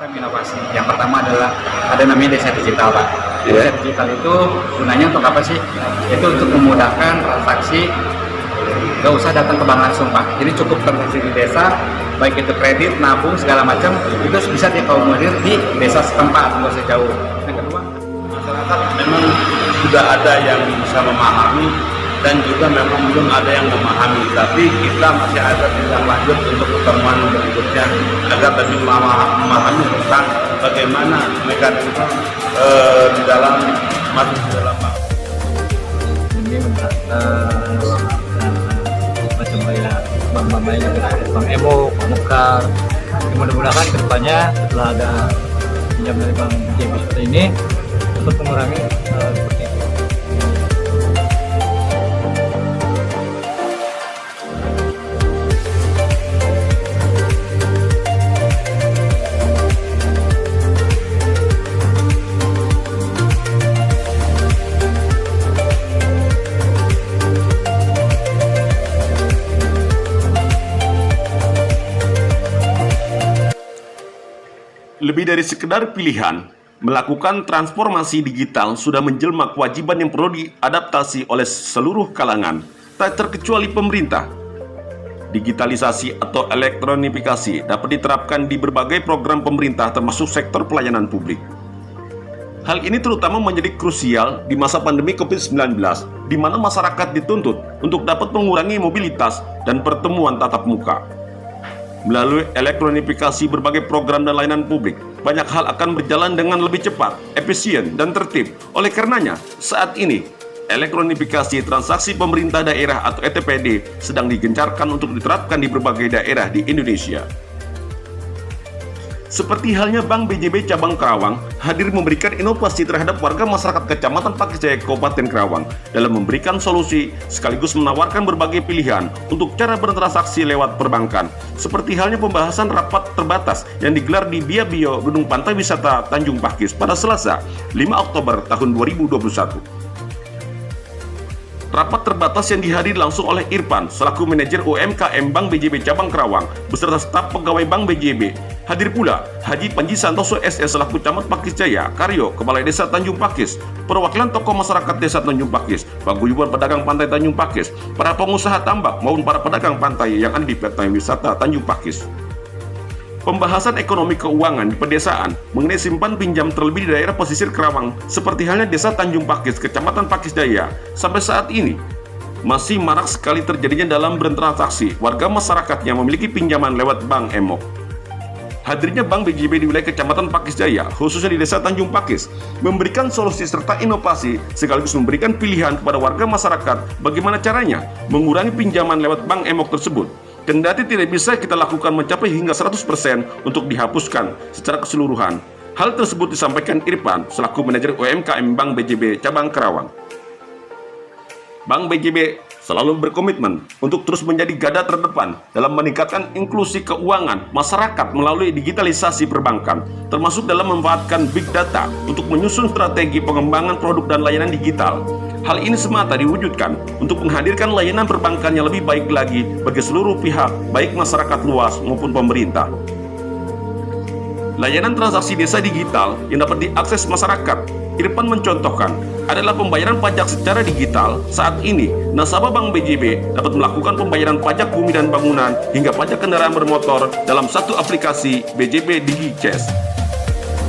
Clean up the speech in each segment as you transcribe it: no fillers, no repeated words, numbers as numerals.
Macam inovasi. Yang pertama adalah ada namanya desa digital, Pak. Desa digital itu gunanya untuk apa sih? Itu untuk memudahkan transaksi, nggak usah datang ke bank langsung, Pak. Jadi cukup transaksi di desa, baik itu kredit, nabung segala macam, itu bisa diakomodir di desa setempat, nggak usah jauh. Yang kedua, masyarakat memang sudah ada yang bisa memahami dan juga memang belum ada yang memahami, tapi kita masih ada tindak lanjut untuk pertemuan berikutnya agar lebih memahami tentang bagaimana mekanisme di dalam masuk ke dalam bank. Ini macam kayak bank yang bank Emo, bank Mekar. Mudah-mudahan kedepannya setelah ada pinjam dari bank BJB seperti ini dapat mengurangi seperti itu. Lebih dari sekedar pilihan, melakukan transformasi digital sudah menjelma kewajiban yang perlu diadaptasi oleh seluruh kalangan, tak terkecuali pemerintah. Digitalisasi atau elektronifikasi dapat diterapkan di berbagai program pemerintah termasuk sektor pelayanan publik. Hal ini terutama menjadi krusial di masa pandemi COVID-19, di mana masyarakat dituntut untuk dapat mengurangi mobilitas dan pertemuan tatap muka. Melalui elektronifikasi berbagai program dan layanan publik, banyak hal akan berjalan dengan lebih cepat, efisien, dan tertib. Oleh karenanya, saat ini, elektronifikasi transaksi pemerintah daerah atau ETPD sedang digencarkan untuk diterapkan di berbagai daerah di Indonesia. Seperti halnya Bank BJB Cabang Karawang hadir memberikan inovasi terhadap warga masyarakat Kecamatan Pakis Jaya Kabupaten Karawang dalam memberikan solusi sekaligus menawarkan berbagai pilihan untuk cara bertransaksi lewat perbankan. Seperti halnya pembahasan rapat terbatas yang digelar di Via Bio Gedung Pantai Wisata Tanjung Pakis pada Selasa 5 Oktober tahun 2021. Rapat terbatas yang dihadiri langsung oleh Irfan selaku manajer UMKM Bank BJB Cabang Karawang beserta staf pegawai Bank BJB. Hadir pula Haji Panji Santoso SS selaku Camat Pakis Jaya, Karyo, Kepala Desa Tanjung Pakis, perwakilan tokoh masyarakat Desa Tanjung Pakis, paguyuban pedagang pantai Tanjung Pakis, para pengusaha tambak maupun para pedagang pantai yang ada di Pantai Wisata Tanjung Pakis. Pembahasan ekonomi keuangan di pedesaan mengenai simpan pinjam terlebih di daerah pesisir Karawang seperti halnya Desa Tanjung Pakis, Kecamatan Pakis Jaya, sampai saat ini masih marak sekali terjadinya dalam bertransaksi warga masyarakat yang memiliki pinjaman lewat Bank Emok. Hadirnya Bank BJB di wilayah Kecamatan Pakis Jaya, khususnya di Desa Tanjung Pakis, memberikan solusi serta inovasi sekaligus memberikan pilihan kepada warga masyarakat bagaimana caranya mengurangi pinjaman lewat Bank Emok tersebut. Kendati tidak bisa kita lakukan mencapai hingga 100% untuk dihapuskan secara keseluruhan. Hal tersebut disampaikan Irfan selaku manajer UMKM Bank BJB Cabang Karawang. Bank BJB selalu berkomitmen untuk terus menjadi garda terdepan dalam meningkatkan inklusi keuangan masyarakat melalui digitalisasi perbankan, termasuk dalam memanfaatkan big data untuk menyusun strategi pengembangan produk dan layanan digital. Hal ini semata diwujudkan untuk menghadirkan layanan perbankan yang lebih baik lagi bagi seluruh pihak, baik masyarakat luas maupun pemerintah. Layanan transaksi desa digital yang dapat diakses masyarakat, Irfan mencontohkan, adalah pembayaran pajak secara digital. Saat ini, nasabah Bank BJB dapat melakukan pembayaran pajak bumi dan bangunan hingga pajak kendaraan bermotor dalam satu aplikasi BJB DigiCash.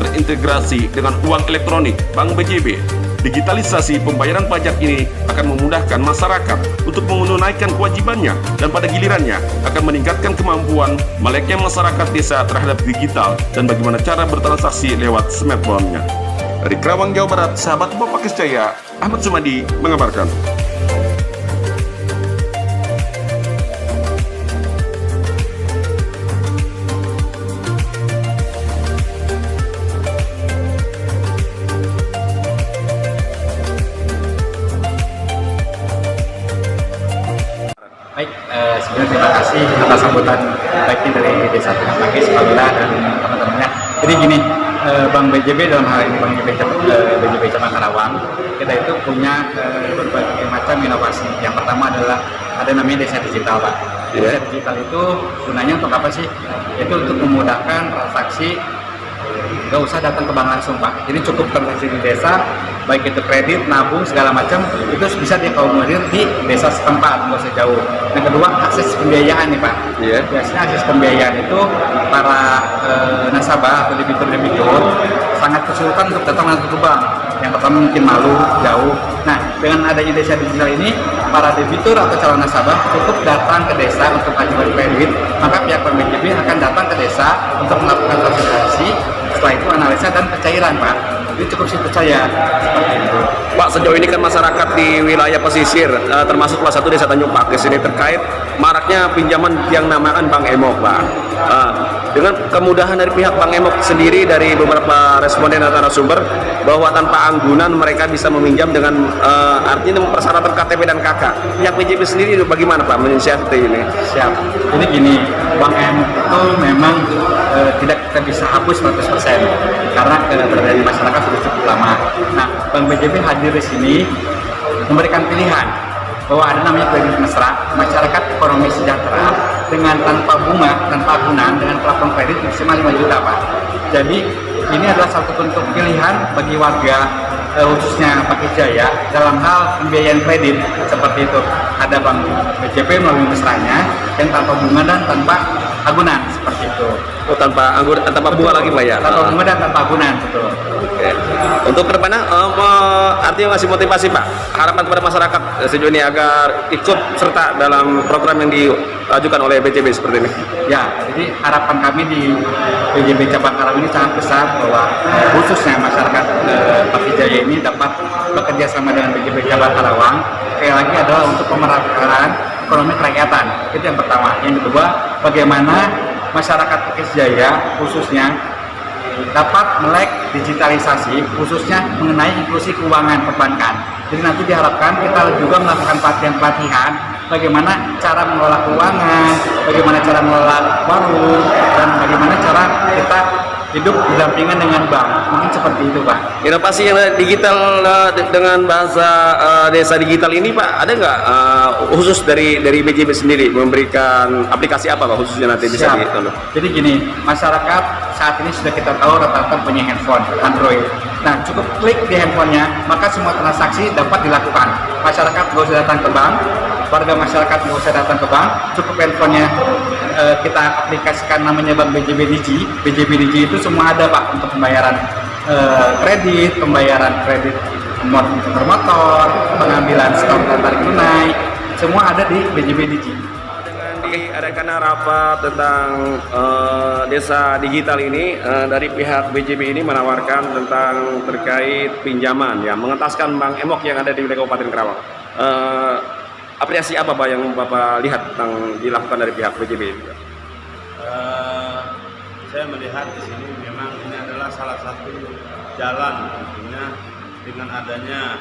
Terintegrasi dengan uang elektronik Bank BJB, digitalisasi pembayaran pajak ini akan memudahkan masyarakat untuk menunaikan kewajibannya dan pada gilirannya akan meningkatkan kemampuan meleknya masyarakat desa terhadap digital dan bagaimana cara bertransaksi lewat smartphone-nya. Dari Karawang, Jawa Barat, sahabat Pakis Jaya, Ahmad Sumadi mengabarkan. Baik, sebelumnya terima kasih atas sambutan baiknya dari Desa Tanjung Pakis, Pak Lurah dan teman-temannya. Jadi gini, Bank BJB dalam hal ini Bank BJB Cabang Karawang, kita itu punya berbagai macam inovasi. Yang pertama adalah ada namanya desa digital, Pak. Desa digital itu gunanya untuk apa sih? Itu untuk memudahkan transaksi, nggak usah datang ke bank langsung Pak. Jadi cukup transaksi di desa, baik itu kredit, nabung segala macam itu bisa diakomodir di desa setempat, nggak usah jauh. Yang kedua, akses pembiayaan nih Pak. Iya. Biasanya akses pembiayaan itu para nasabah atau debitur sangat kesulitan untuk datang langsung ke bank. Yang pertama mungkin malu, jauh. Nah, dengan adanya desa digital ini, para debitur atau calon nasabah cukup datang ke desa untuk ajukan kredit, maka pihak Bank BJB akan datang ke desa untuk melakukan konsultasi. Setelah itu analisa dan pencairan Pak. Jadi cukup sih percaya seperti itu. Pak, sejauh ini kan masyarakat di wilayah pesisir, termasuk salah satu desa Tanjung Pakis ini terkait maraknya pinjaman yang namakan Bank Emok, Pak. Dengan kemudahan dari pihak Bank Emok sendiri, dari beberapa responden atau narasumber, bahwa tanpa anggunan mereka bisa meminjam dengan artinya persyaratan KTP dan KK. Pihak BJB sendiri bagaimana Pak menyiasati ini? Siap. Jadi gini, Bank Emok itu memang tidak kita bisa hapus 100% karena keberadaan masyarakat sudah cukup lama. Nah, Bank BJB hadir di sini memberikan pilihan bahwa ada namanya kredit mesra, masyarakat ekonomi sejahtera dengan tanpa bunga, tanpa agunan, dengan plafon kredit maksimal 5 juta Pak. Jadi ini adalah satu bentuk pilihan bagi warga khususnya Pakis Jaya dalam hal pembiayaan kredit seperti itu. Ada Bank BJB melalui mesranya yang tanpa bunga dan tanpa agunan seperti itu. Oh, tanpa bunga lagi Pak ya? Tanpa bunga dan tanpa agunan, betul. Oke. Untuk kedepannya, artinya ngasih motivasi Pak, harapan kepada masyarakat sejauh ini agar ikut serta dalam program yang diajukan oleh BJB seperti ini. Ya, jadi harapan kami di BJB Cabang Karawang ini sangat besar bahwa khususnya masyarakat Pakis Jaya ini dapat bekerja sama dengan BJB Cabang Karawang. Sekali lagi adalah untuk pemerataan ekonomi kerakyatan. Itu yang pertama. Yang kedua, bagaimana masyarakat Pakis Jaya khususnya dapat melek digitalisasi khususnya mengenai inklusi keuangan perbankan. Jadi nanti diharapkan kita juga melakukan pelatihan bagaimana cara mengelola keuangan, bagaimana cara mengelola warung, dan bagaimana cara kita hidup berdampingan dengan bank. Mungkin seperti itu Pak. Inovasi yang digital dengan bahasa desa digital ini Pak, ada nggak khusus dari BJB sendiri memberikan aplikasi apa Pak khususnya nanti bisa ditonton? Jadi gini, masyarakat saat ini sudah kita tahu rata-rata punya handphone Android. Nah, cukup klik di handphonenya, maka semua transaksi dapat dilakukan. Masyarakat nggak usah datang ke bank, warga masyarakat nggak usah datang ke bank, cukup handphonenya kita aplikasikan namanya Bank BJB Digi. BJB Digi itu semua ada Pak untuk pembayaran kredit, pembayaran kredit motor, pengambilan stok dan tarik tunai, semua ada di BJB Digi. Diadakan rapat tentang desa digital ini, dari pihak BJB ini menawarkan tentang terkait pinjaman ya, mengentaskan Bank Emok yang ada di wilayah Kabupaten Karawang. Apresiasi apa Pak yang Bapak lihat tentang dilakukan dari pihak BJB? Saya melihat di sini memang ini adalah salah satu jalan tentunya dengan adanya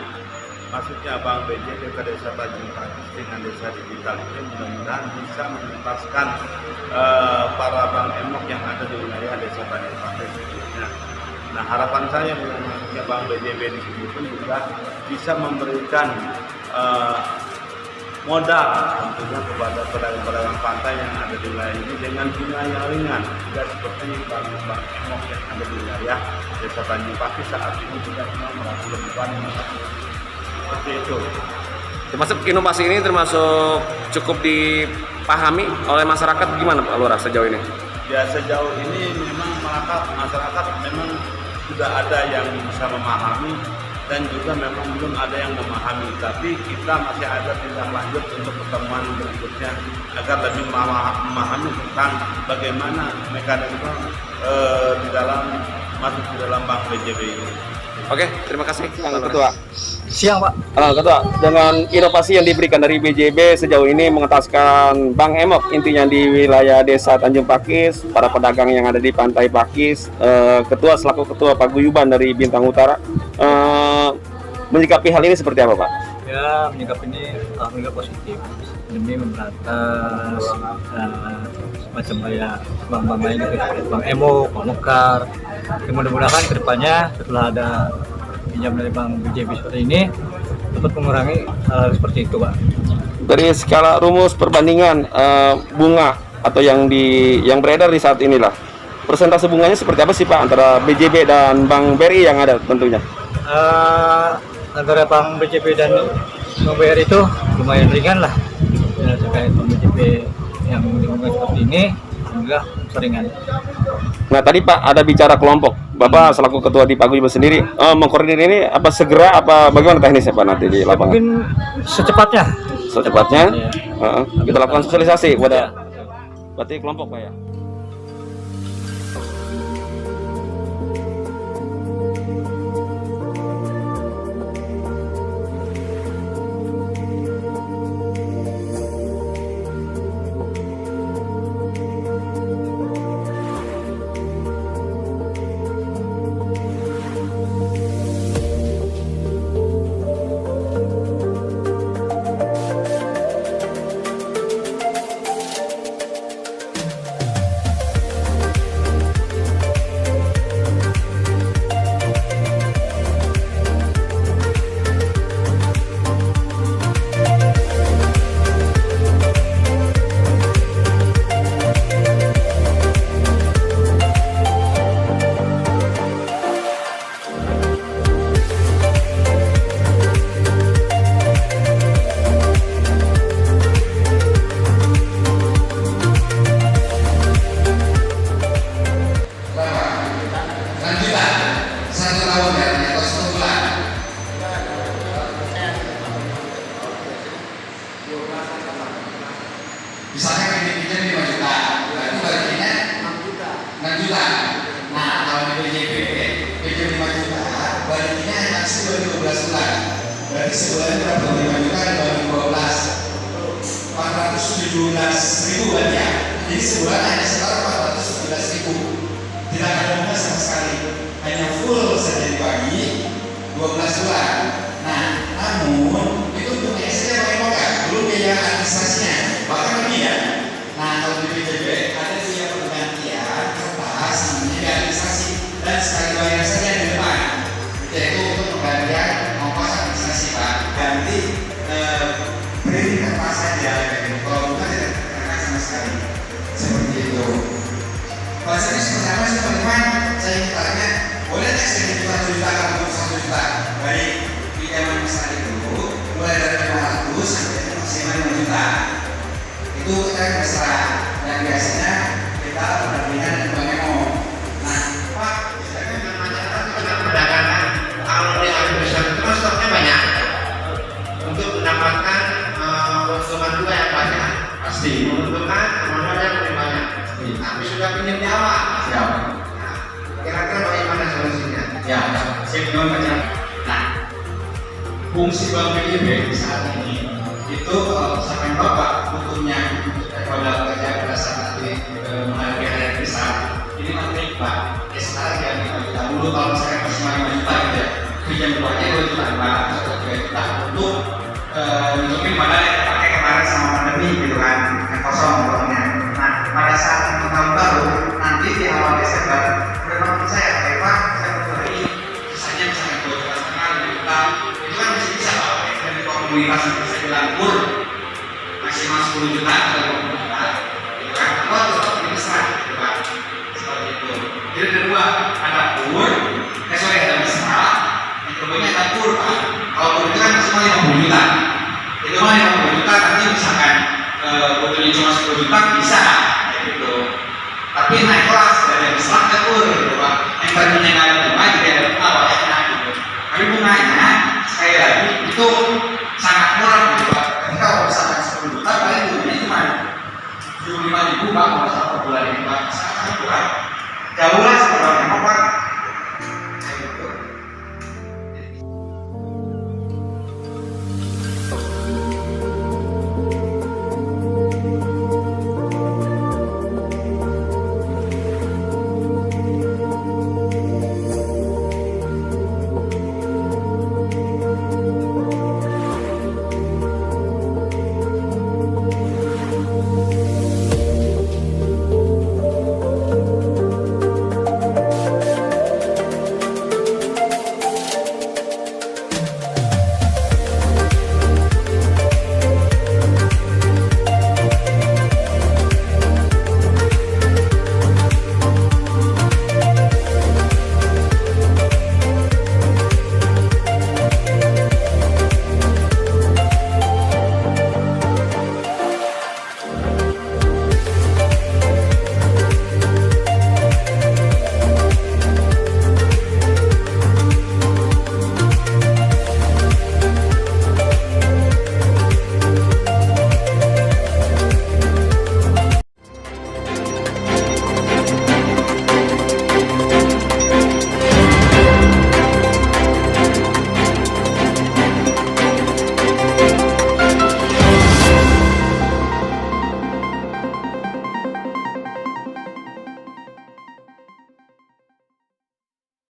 masuknya Bank BJB ke desa Tanjung Pakis dengan desa digital ini, mudah-mudahan bisa menuntaskan para Bank Emok yang ada di wilayah desa Tanjung Pakis. Nah, harapan saya dengan masuknya Bank BJB di sini pun juga bisa memberikan modal tentunya kepada pedagang-pedagang pantai yang ada di wilayah ini dengan bunga yang ringan, tidak seperti Bank Emok yang ada di wilayah desa Tanjung Pakis saat ini juga merasa beban seperti itu. Termasuk inovasi ini termasuk cukup dipahami oleh masyarakat, gimana Pak Lurah sejauh ini? Ya, sejauh ini memang masyarakat memang sudah ada yang bisa memahami dan juga memang belum ada yang memahami, tapi kita masih ada tindak lanjut untuk pertemuan berikutnya agar lebih memahami tentang bagaimana mekanisme di dalam masuk di dalam Bank BJB ini. Oke, terima kasih Pak Ketua. Siang Pak. Ketua, dengan inovasi yang diberikan dari BJB sejauh ini mengentaskan Bank Emok intinya di wilayah desa Tanjung Pakis, para pedagang yang ada di pantai Pakis, Ketua selaku Ketua Paguyuban dari Bintang Utara, menyikapi hal ini seperti apa Pak? Ya, menyikapi ini alhamdulillah positif demi memberantas semacam kayak bank-bank lain gitu, Bank Emok, Bank Mekar. Mudah-mudahan kedepannya setelah ada pinjam dari Bank BJB seperti ini dapat mengurangi hal seperti itu Pak. Dari skala rumus perbandingan bunga atau yang beredar di saat inilah, Persentase bunganya seperti apa sih Pak antara BJB dan Bank BRI yang ada tentunya? Antara Bank BJB dan Bank BRI itu lumayan ringan lah ya, terkait Bank BJB yang lingkungan seperti ini, alhamdulillah seringan. Nah tadi Pak ada bicara kelompok, Bapak selaku ketua di Paguyuban sendiri mengkoordinir ini apa segera apa bagaimana teknisnya Pak nanti di lapangan? Mungkin secepatnya. Secepatnya Ya. kita lakukan sosialisasi kepada berarti kelompok Pak ya. Misalnya kreditnya 5 juta, berarti balikinnya 6 juta. Nah, kalau di BJB 5 juta, balikinnya maksimal 12 bulan. Berarti sebulan berapa? 5 juta dibagi 12, 417.000 kan ya. Jadi sebulan hanya sekitar 417.000. Tidak ada bunga sama sekali, hanya full saja dibagi 12 bulan. Nah, namun itu untuk saja pakai moga, belum biaya administrasinya, bahkan lebih ya. Nah, kalau di BJB ada biaya penggantian kertas namanya biaya administrasi dan sekali bayar saja di depan. Yaitu untuk penggantian ongkos administrasi Pak. Ganti print kertas saja, kalau bukan tidak terkena sama sekali. Seperti itu. Bahasanya seperti apa sih teman-teman? Saya ingin tanya, boleh nggak saya juta kalau 1 juta? Baik, pinjaman besar itu mulai dari 500 sampai maksimal 5 juta. Itu kita mesra dan biasanya kita perbandingan dengan Bank Emo. Nah, Pak, biasanya perdagangan kalau di hari besar itu kan stoknya banyak untuk mendapatkan keuntungan juga yang banyak. Pasti menguntungkan modal yang lebih banyak. Tapi sudah pinjam di awal. Siap. Kira-kira bagaimana solusinya? Ya, siap dong banyak. Nah, fungsi Bank BJB saat ini itu misalkan Bapak butuhnya pada kerja pada saat menghadapi hari besar, ini materi Pak. Sekarang jangan kita dulu kalau misalkan masih 5 juta gitu ya, pinjam 2 juta Pak atau 3 juta untuk nutupin pada yang pakai kemarin sama pandemi gitu kan, yang kosong uangnya. Nah, pada saat itu tahun baru nanti di awal Desember, memang saya Pak, saya beri sisanya misalkan 2 juta setengah, 5 juta, itu kan masih bisa Pak. Dari komunitas yang bisa bilang kur maksimal 10 juta atau 20 juta, gitu kan? Kalau tetap ini besar, gitu Pak. Seperti itu. Jadi ada dua, ada kur, ada mesra, yang keduanya ada kur Pak. Kalau kur itu kan maksimal 50 juta. Itu mah 50 juta nanti misalkan butuhnya cuma 10 juta bisa gitu. Tapi naik kelas dari mesra ke kur gitu Pak. Yang tadinya nggak ada bunga jadi ada bunga wajahnya gitu. Tapi bunganya sekali lagi itu sangat murah gitu Pak. Ketika kalau misalkan 10 juta paling bunganya cuma 75.000 Pak kalau per bulan ini Pak. Sangat murah. Jauh lah sebenarnya Pak.